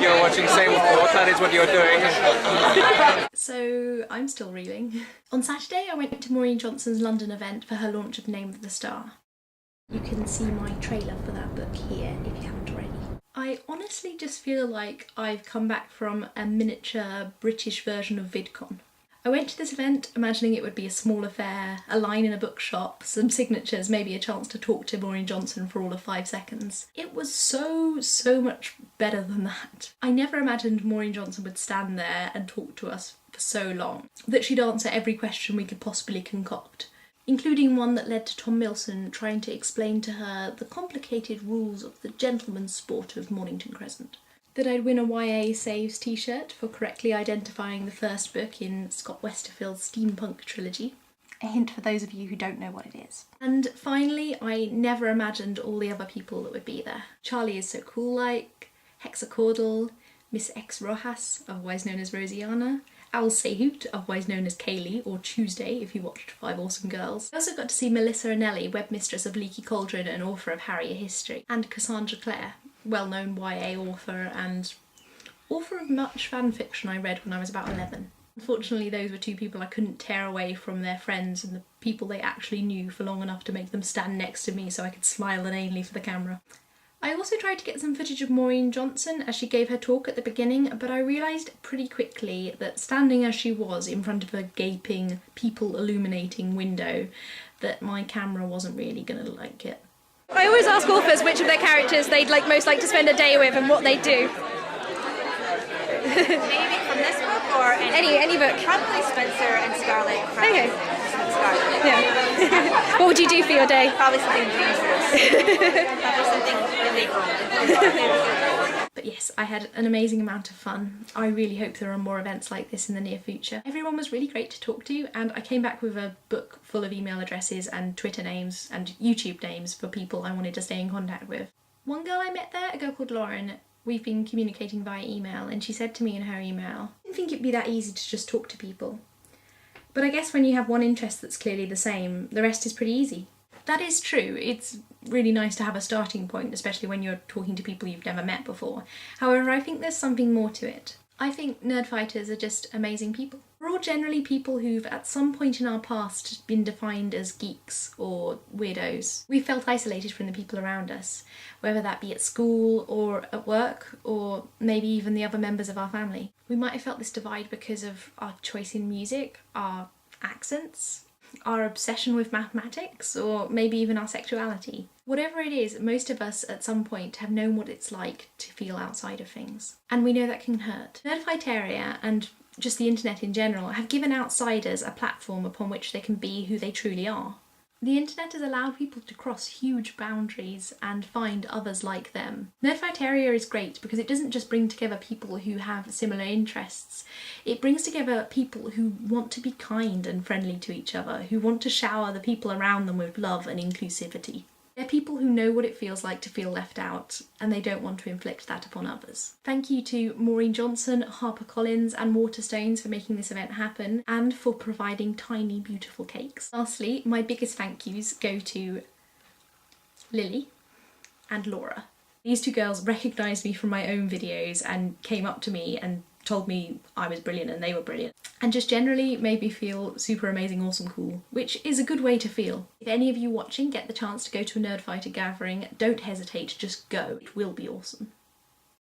you're watching SableCaught, that is what you're doing. So I'm still reeling. On Saturday I went to Maureen Johnson's London event for her launch of Name of the Star. You can see my trailer for that book here if you haven't already. I honestly just feel like I've come back from a miniature British version of VidCon. I went to this event imagining it would be a small affair, a line in a bookshop, some signatures, maybe a chance to talk to Maureen Johnson for all of 5 seconds. It was so much better than that. I never imagined Maureen Johnson would stand there and talk to us for so long, that she'd answer every question we could possibly concoct, including one that led to Tom Milson trying to explain to her the complicated rules of the gentleman's sport of Mornington Crescent. That I'd win a YA Saves t-shirt for correctly identifying the first book in Scott Westerfield's steampunk trilogy. A hint for those of you who don't know what it is. And finally, I never imagined all the other people that would be there. Charlie is so cool-like, Hexacaudal, Miss X Rojas, otherwise known as Rosiana, Al Sehut, otherwise known as Kaylee, or Tuesday if you watched Five Awesome Girls. I also got to see Melissa Anelli, webmistress of Leaky Cauldron and author of Harrier History, and Cassandra Clare, well-known YA author and author of much fan fiction I read when I was about 11. Unfortunately, those were two people I couldn't tear away from their friends and the people they actually knew for long enough to make them stand next to me so I could smile inanely for the camera. I also tried to get some footage of Maureen Johnson as she gave her talk at the beginning, but I realised pretty quickly that standing as she was in front of a gaping, people-illuminating window, that my camera wasn't really going to like it. I always ask authors which of their characters they'd most like to spend a day with and what they do. Maybe from this book or any book. Probably Spencer and Scarlett. Okay. Scarlett. Yeah. What would you do for your day? Probably something dangerous. Probably something illegal. But yes, I had an amazing amount of fun. I really hope there are more events like this in the near future. Everyone was really great to talk to, and I came back with a book full of email addresses and Twitter names and YouTube names for people I wanted to stay in contact with. One girl I met there, a girl called Lauren, we've been communicating via email, and she said to me in her email, I didn't think it'd be that easy to just talk to people. But I guess when you have one interest that's clearly the same, the rest is pretty easy. That is true. It's really nice to have a starting point, especially when you're talking to people you've never met before. However, I think there's something more to it. I think nerdfighters are just amazing people. We're all generally people who've at some point in our past been defined as geeks or weirdos. We felt isolated from the people around us, whether that be at school or at work or maybe even the other members of our family. We might have felt this divide because of our choice in music, our accents, our obsession with mathematics, or maybe even our sexuality. Whatever it is, most of us at some point have known what it's like to feel outside of things. And we know that can hurt. Nerdfighteria and just the internet in general have given outsiders a platform upon which they can be who they truly are. The internet has allowed people to cross huge boundaries and find others like them. Nerdfighteria is great because it doesn't just bring together people who have similar interests, it brings together people who want to be kind and friendly to each other, who want to shower the people around them with love and inclusivity. They're people who know what it feels like to feel left out, and they don't want to inflict that upon others. Thank you to Maureen Johnson, HarperCollins and Waterstones for making this event happen, and for providing tiny, beautiful cakes. Lastly, my biggest thank yous go to Lily and Laura. These two girls recognised me from my own videos and came up to me and told me I was brilliant and they were brilliant, and just generally made me feel super amazing, awesome, cool, which is a good way to feel. If any of you watching get the chance to go to a Nerdfighter gathering, don't hesitate, just go. It will be awesome.